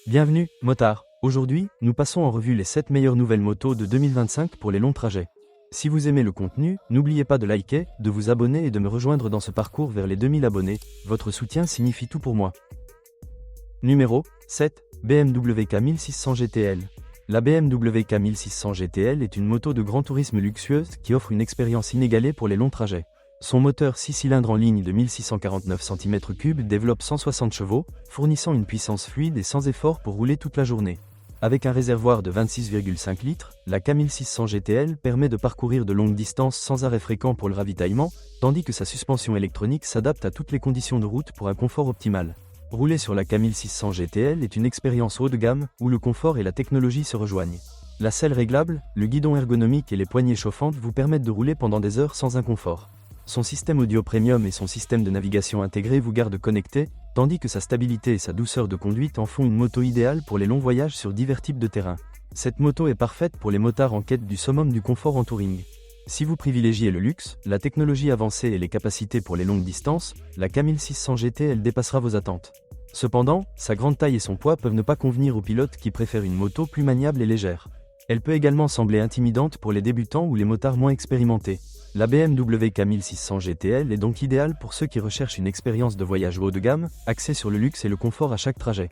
Bienvenue, motard. Aujourd'hui, nous passons en revue les 7 meilleures nouvelles motos de 2025 pour les longs trajets. Si vous aimez le contenu, n'oubliez pas de liker, de vous abonner et de me rejoindre dans ce parcours vers les 2000 abonnés. Votre soutien signifie tout pour moi. Numéro 7. BMW K1600 GTL. La BMW K1600 GTL est une moto de grand tourisme luxueuse qui offre une expérience inégalée pour les longs trajets. Son moteur 6 cylindres en ligne de 1649 cm3 développe 160 chevaux, fournissant une puissance fluide et sans effort pour rouler toute la journée. Avec un réservoir de 26,5 litres, la K1600 GTL permet de parcourir de longues distances sans arrêt fréquent pour le ravitaillement, tandis que sa suspension électronique s'adapte à toutes les conditions de route pour un confort optimal. Rouler sur la K1600 GTL est une expérience haut de gamme où le confort et la technologie se rejoignent. La selle réglable, le guidon ergonomique et les poignées chauffantes vous permettent de rouler pendant des heures sans inconfort. Son système audio premium et son système de navigation intégré vous gardent connecté, tandis que sa stabilité et sa douceur de conduite en font une moto idéale pour les longs voyages sur divers types de terrain. Cette moto est parfaite pour les motards en quête du summum du confort en touring. Si vous privilégiez le luxe, la technologie avancée et les capacités pour les longues distances, la K1600 GTL dépassera vos attentes. Cependant, sa grande taille et son poids peuvent ne pas convenir aux pilotes qui préfèrent une moto plus maniable et légère. Elle peut également sembler intimidante pour les débutants ou les motards moins expérimentés. La BMW K1600 GTL est donc idéale pour ceux qui recherchent une expérience de voyage haut de gamme, axée sur le luxe et le confort à chaque trajet.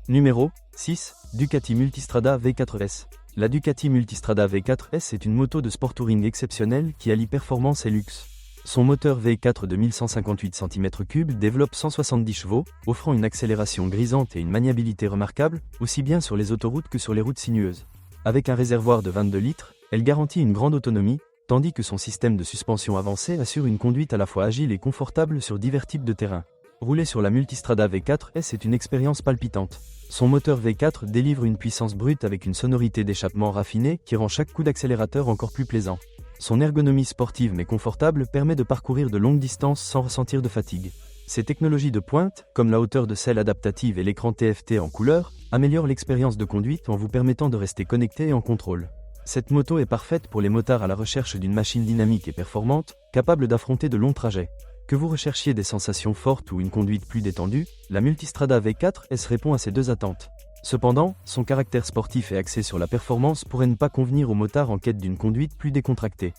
Numéro 6. Ducati Multistrada V4S. La Ducati Multistrada V4S est une moto de sport touring exceptionnelle qui allie performance et luxe. Son moteur V4 de 1158 cm3 développe 170 chevaux, offrant une accélération grisante et une maniabilité remarquable, aussi bien sur les autoroutes que sur les routes sinueuses. Avec un réservoir de 22 litres, elle garantit une grande autonomie, tandis que son système de suspension avancé assure une conduite à la fois agile et confortable sur divers types de terrains. Rouler sur la Multistrada V4S est une expérience palpitante. Son moteur V4 délivre une puissance brute avec une sonorité d'échappement raffinée qui rend chaque coup d'accélérateur encore plus plaisant. Son ergonomie sportive mais confortable permet de parcourir de longues distances sans ressentir de fatigue. Ses technologies de pointe, comme la hauteur de selle adaptative et l'écran TFT en couleur, améliorent l'expérience de conduite en vous permettant de rester connecté et en contrôle. Cette moto est parfaite pour les motards à la recherche d'une machine dynamique et performante, capable d'affronter de longs trajets. Que vous recherchiez des sensations fortes ou une conduite plus détendue, la Multistrada V4S répond à ces deux attentes. Cependant, son caractère sportif et axé sur la performance pourrait ne pas convenir aux motards en quête d'une conduite plus décontractée.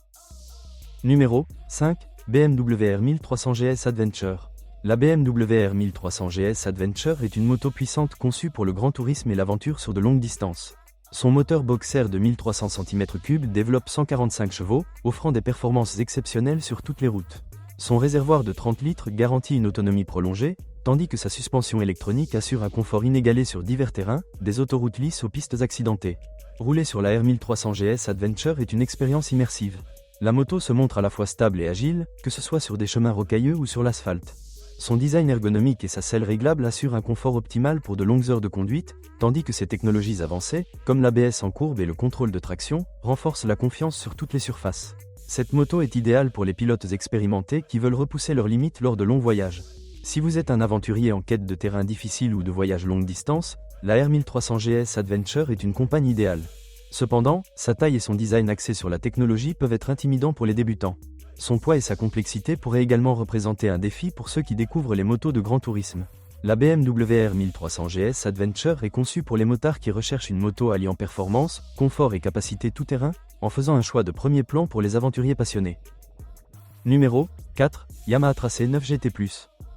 Numéro 5. BMW R 1300 GS Adventure. La BMW R 1300 GS Adventure est une moto puissante conçue pour le grand tourisme et l'aventure sur de longues distances. Son moteur boxer de 1300 cm3 développe 145 chevaux, offrant des performances exceptionnelles sur toutes les routes. Son réservoir de 30 litres garantit une autonomie prolongée, tandis que sa suspension électronique assure un confort inégalé sur divers terrains, des autoroutes lisses aux pistes accidentées. Rouler sur la R 1300 GS Adventure est une expérience immersive. La moto se montre à la fois stable et agile, que ce soit sur des chemins rocailleux ou sur l'asphalte. Son design ergonomique et sa selle réglable assurent un confort optimal pour de longues heures de conduite, tandis que ses technologies avancées, comme l'ABS en courbe et le contrôle de traction, renforcent la confiance sur toutes les surfaces. Cette moto est idéale pour les pilotes expérimentés qui veulent repousser leurs limites lors de longs voyages. Si vous êtes un aventurier en quête de terrain difficile ou de voyages longue distance, la R 1300 GS Adventure est une compagne idéale. Cependant, sa taille et son design axé sur la technologie peuvent être intimidants pour les débutants. Son poids et sa complexité pourraient également représenter un défi pour ceux qui découvrent les motos de grand tourisme. La BMW R 1300 GS Adventure est conçue pour les motards qui recherchent une moto alliant performance, confort et capacité tout-terrain, en faisant un choix de premier plan pour les aventuriers passionnés. Numéro 4. Yamaha Tracé 9 GT+.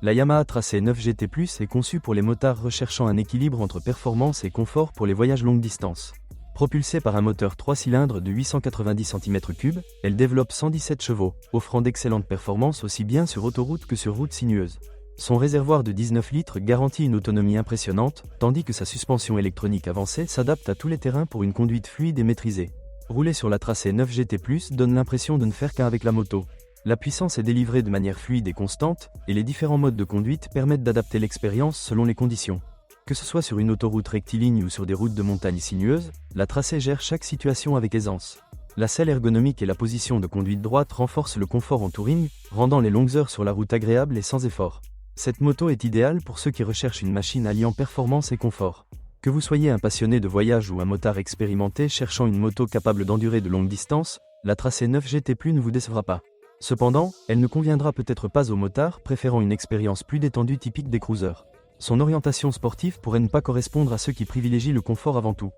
La Yamaha Tracé 9 GT+, est conçue pour les motards recherchant un équilibre entre performance et confort pour les voyages longue distance. Propulsée par un moteur 3 cylindres de 890 cm3, elle développe 117 chevaux, offrant d'excellentes performances aussi bien sur autoroute que sur route sinueuse. Son réservoir de 19 litres garantit une autonomie impressionnante, tandis que sa suspension électronique avancée s'adapte à tous les terrains pour une conduite fluide et maîtrisée. Rouler sur la Tracé 9 GT+, donne l'impression de ne faire qu'un avec la moto. La puissance est délivrée de manière fluide et constante, et les différents modes de conduite permettent d'adapter l'expérience selon les conditions. Que ce soit sur une autoroute rectiligne ou sur des routes de montagne sinueuses, la Tracé gère chaque situation avec aisance. La selle ergonomique et la position de conduite droite renforcent le confort en touring, rendant les longues heures sur la route agréables et sans effort. Cette moto est idéale pour ceux qui recherchent une machine alliant performance et confort. Que vous soyez un passionné de voyage ou un motard expérimenté cherchant une moto capable d'endurer de longues distances, la Tracé 9 GT+ ne vous décevra pas. Cependant, elle ne conviendra peut-être pas aux motards préférant une expérience plus détendue typique des cruisers. Son orientation sportive pourrait ne pas correspondre à ceux qui privilégient le confort avant tout.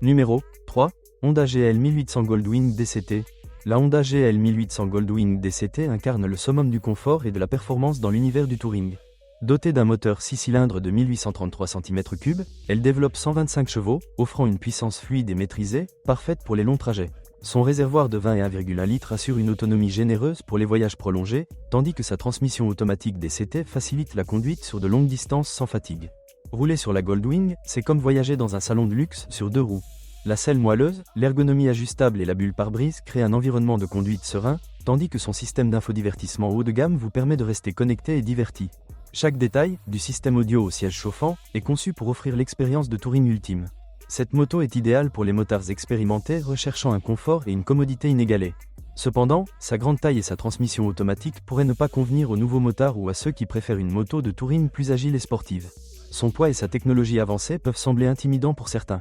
Numéro 3. Honda GL 1800 Goldwing DCT. La Honda GL 1800 Goldwing DCT incarne le summum du confort et de la performance dans l'univers du touring. Dotée d'un moteur 6 cylindres de 1833 cm3, elle développe 125 chevaux, offrant une puissance fluide et maîtrisée, parfaite pour les longs trajets. Son réservoir de 20 et 1,1 litres assure une autonomie généreuse pour les voyages prolongés, tandis que sa transmission automatique DCT facilite la conduite sur de longues distances sans fatigue. Rouler sur la Goldwing, c'est comme voyager dans un salon de luxe sur 2 roues. La selle moelleuse, l'ergonomie ajustable et la bulle pare-brise créent un environnement de conduite serein, tandis que son système d'infodivertissement haut de gamme vous permet de rester connecté et diverti. Chaque détail, du système audio au siège chauffant, est conçu pour offrir l'expérience de touring ultime. Cette moto est idéale pour les motards expérimentés recherchant un confort et une commodité inégalés. Cependant, sa grande taille et sa transmission automatique pourraient ne pas convenir aux nouveaux motards ou à ceux qui préfèrent une moto de touring plus agile et sportive. Son poids et sa technologie avancée peuvent sembler intimidants pour certains.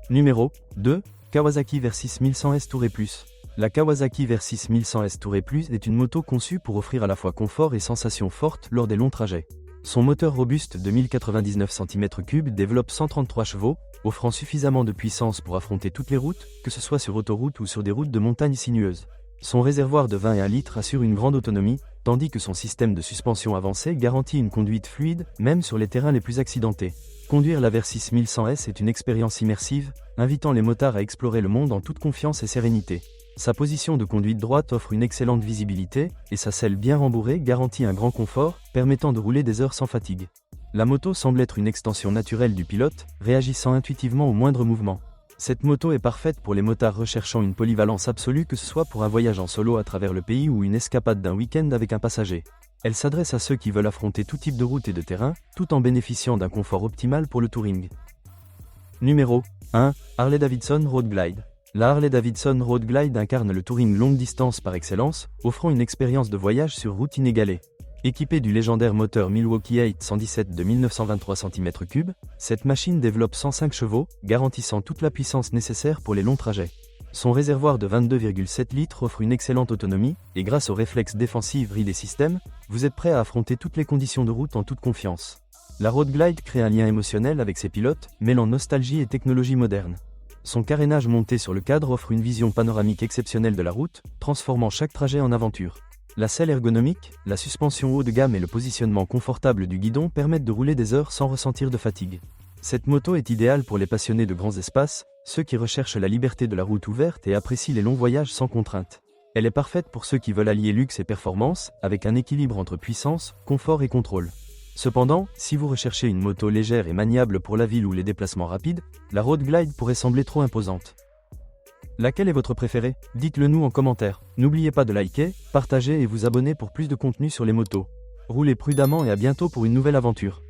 Numéro 2. Kawasaki Versys 1100S Tourer Plus. La Kawasaki Versys 1100S Tourer Plus est une moto conçue pour offrir à la fois confort et sensations fortes lors des longs trajets. Son moteur robuste de 1099 cm3 développe 133 chevaux, offrant suffisamment de puissance pour affronter toutes les routes, que ce soit sur autoroute ou sur des routes de montagne sinueuses. Son réservoir de 20 et 1 litres assure une grande autonomie, tandis que son système de suspension avancé garantit une conduite fluide, même sur les terrains les plus accidentés. Conduire la Versys 1100S est une expérience immersive, invitant les motards à explorer le monde en toute confiance et sérénité. Sa position de conduite droite offre une excellente visibilité, et sa selle bien rembourrée garantit un grand confort, permettant de rouler des heures sans fatigue. La moto semble être une extension naturelle du pilote, réagissant intuitivement au moindre mouvement. Cette moto est parfaite pour les motards recherchant une polyvalence absolue, que ce soit pour un voyage en solo à travers le pays ou une escapade d'un week-end avec un passager. Elle s'adresse à ceux qui veulent affronter tout type de route et de terrain, tout en bénéficiant d'un confort optimal pour le touring. Numéro 1. Harley-Davidson Road Glide. La Harley-Davidson Road Glide incarne le touring longue distance par excellence, offrant une expérience de voyage sur route inégalée. Équipée du légendaire moteur Milwaukee 817 de 1923 cm3, cette machine développe 105 chevaux, garantissant toute la puissance nécessaire pour les longs trajets. Son réservoir de 22,7 litres offre une excellente autonomie, et grâce aux réflexes défensifs RID et système, vous êtes prêt à affronter toutes les conditions de route en toute confiance. La Road Glide crée un lien émotionnel avec ses pilotes, mêlant nostalgie et technologie moderne. Son carénage monté sur le cadre offre une vision panoramique exceptionnelle de la route, transformant chaque trajet en aventure. La selle ergonomique, la suspension haut de gamme et le positionnement confortable du guidon permettent de rouler des heures sans ressentir de fatigue. Cette moto est idéale pour les passionnés de grands espaces, ceux qui recherchent la liberté de la route ouverte et apprécient les longs voyages sans contrainte. Elle est parfaite pour ceux qui veulent allier luxe et performance, avec un équilibre entre puissance, confort et contrôle. Cependant, si vous recherchez une moto légère et maniable pour la ville ou les déplacements rapides, la Road Glide pourrait sembler trop imposante. Laquelle est votre préférée? Dites-le nous en commentaire. N'oubliez pas de liker, partager et vous abonner pour plus de contenu sur les motos. Roulez prudemment et à bientôt pour une nouvelle aventure.